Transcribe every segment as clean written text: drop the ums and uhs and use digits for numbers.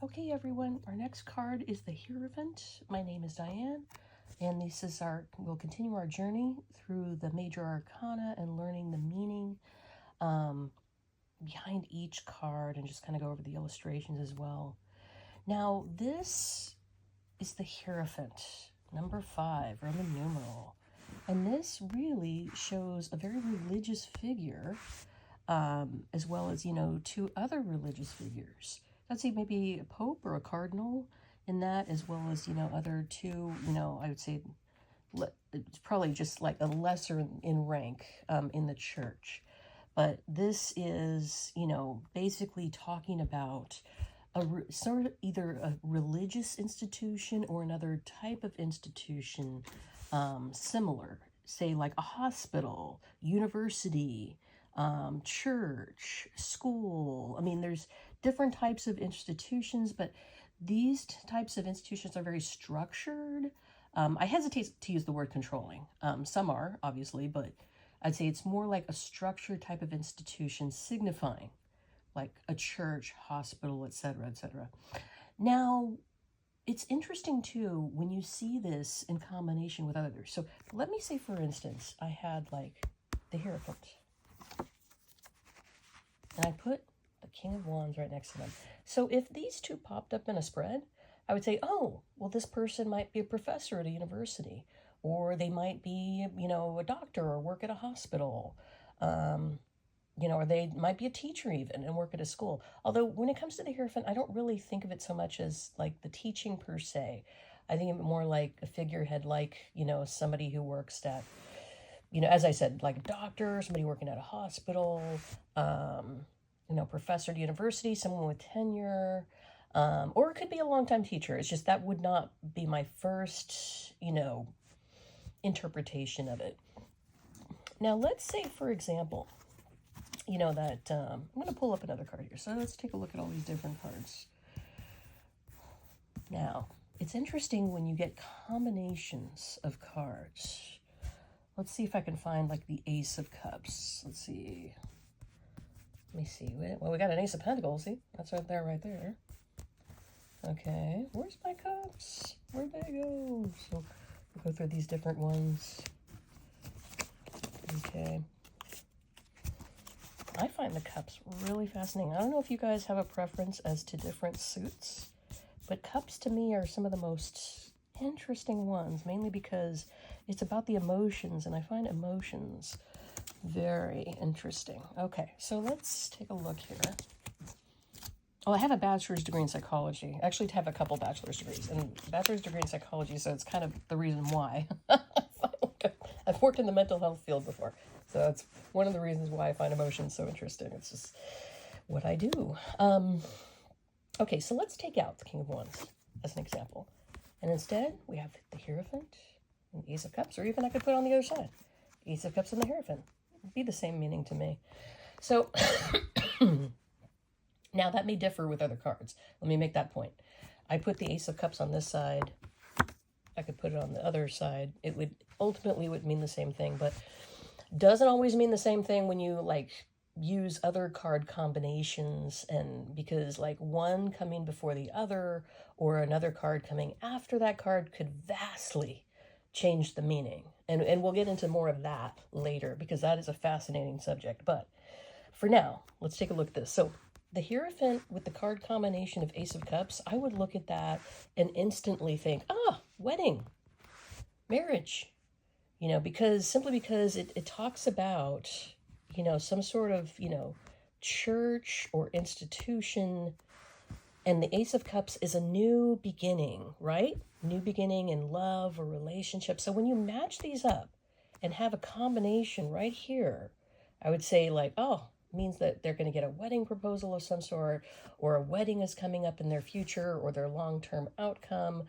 Okay, everyone, our next card is the Hierophant. My name is Diane, and we'll continue our journey through the major arcana and learning the meaning behind each card and just kind of go over the illustrations as well. Now, this is the Hierophant, number 5, Roman numeral. And this really shows a very religious figure, as well as, two other religious figures. I'd say maybe a pope or a cardinal in that, as well as, other two, I would say it's probably just like a lesser in rank in the church. But this is, basically talking about sort of either a religious institution or another type of institution similar, say like a hospital, university, church, school. I mean, there's different types of institutions, but these types of institutions are very structured. I hesitate to use the word controlling. Some are, obviously, but I'd say it's more like a structured type of institution signifying like a church, hospital, etc., etc. Now, it's interesting too when you see this in combination with others. So let me say, for instance, I had like the Hierophant, and I put the King of Wands right next to them. So if these two popped up in a spread, I would say, oh, well, this person might be a professor at a university, or they might be, a doctor or work at a hospital, or they might be a teacher even and work at a school. Although when it comes to the Hierophant, I don't really think of it so much as like the teaching per se. I think of it more like a figurehead, like, somebody who works at, as I said, like a doctor, somebody working at a hospital, professor at university, someone with tenure, or it could be a longtime teacher. It's just that would not be my first, interpretation of it. Now, let's say, for example, that I'm going to pull up another card here. So let's take a look at all these different cards. Now, it's interesting when you get combinations of cards. Let's see if I can find like the Ace of Cups. Let's see. Let me see. Well, we got an Ace of Pentacles. See? That's right there. Okay. Where's my cups? Where'd they go? So we'll go through these different ones. Okay. I find the cups really fascinating. I don't know if you guys have a preference as to different suits, but cups to me are some of the most interesting ones, mainly because it's about the emotions, and I find emotions very interesting. Okay, so let's take a look here. Well, I have a bachelor's degree in psychology. Actually, I have a couple bachelor's degrees, and bachelor's degree in psychology, so it's kind of the reason why. I've worked in the mental health field before, so that's one of the reasons why I find emotions so interesting. It's just what I do. Okay, so let's take out the King of Wands as an example. And instead, we have the Hierophant and the Ace of Cups, or even I could put on the other side. Ace of Cups and the Hierophant. It'd be the same meaning to me. So, now that may differ with other cards. Let me make that point. I put the Ace of Cups on this side. I could put it on the other side. It would ultimately mean the same thing, but doesn't always mean the same thing when you like use other card combinations, and because like one coming before the other or another card coming after that card could vastly change the meaning. And we'll get into more of that later because that is a fascinating subject. But for now, let's take a look at this. So the Hierophant with the card combination of Ace of Cups, I would look at that and instantly think, wedding, marriage, simply because it talks about, some sort of, church or institution. And the Ace of Cups is a new beginning, right? New beginning in love or relationship. So when you match these up and have a combination right here, I would say like, means that they're going to get a wedding proposal of some sort, or a wedding is coming up in their future or their long-term outcome.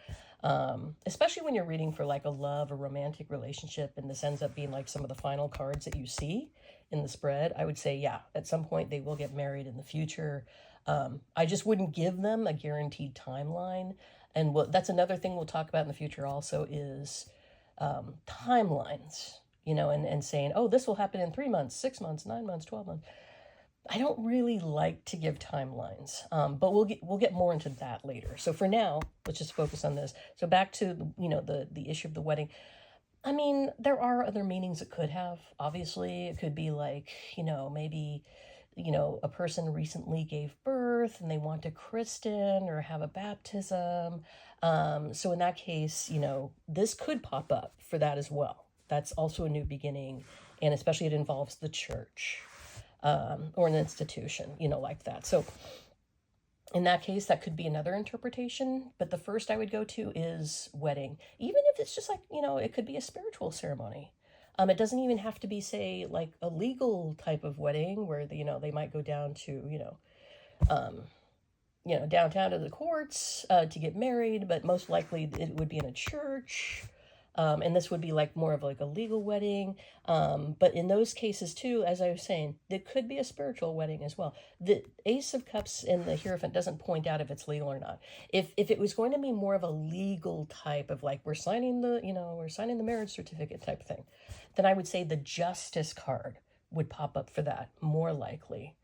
Especially when you're reading for like a love or romantic relationship, and this ends up being like some of the final cards that you see in the spread, I would say, yeah, at some point they will get married in the future. I just wouldn't give them a guaranteed timeline. And that's another thing we'll talk about in the future also is timelines, and saying, this will happen in 3 months, 6 months, 9 months, 12 months. I don't really like to give timelines, but we'll get more into that later. So for now, let's just focus on this. So back to the issue of the wedding. I mean, there are other meanings it could have. Obviously, it could be like, maybe, a person recently gave birth and they want to christen or have a baptism. So in that case, this could pop up for that as well. That's also a new beginning, and especially it involves the church, or an institution, like that. So in that case, that could be another interpretation, but the first I would go to is wedding. Even if it's just like, it could be a spiritual ceremony. It doesn't even have to be, say, like a legal type of wedding where, they might go down to, downtown to the courts to get married, but most likely it would be in a church. And this would be like more of like a legal wedding. But in those cases too, as I was saying, it could be a spiritual wedding as well. The Ace of Cups in the Hierophant doesn't point out if it's legal or not. If it was going to be more of a legal type of like, we're signing the marriage certificate type thing, then I would say the Justice card would pop up for that, more likely.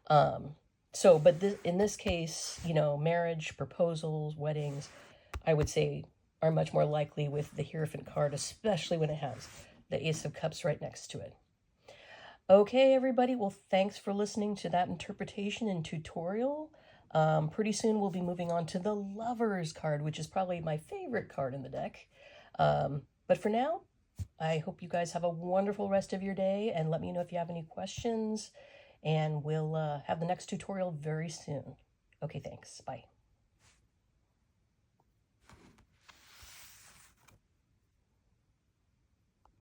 But in this case, marriage, proposals, weddings, I would say are much more likely with the Hierophant card, especially when it has the Ace of Cups right next to it. Okay, everybody. Well, thanks for listening to that interpretation and tutorial. Pretty soon we'll be moving on to the Lovers card, which is probably my favorite card in the deck. But for now, I hope you guys have a wonderful rest of your day, and let me know if you have any questions, and we'll have the next tutorial very soon. Okay, thanks. Bye.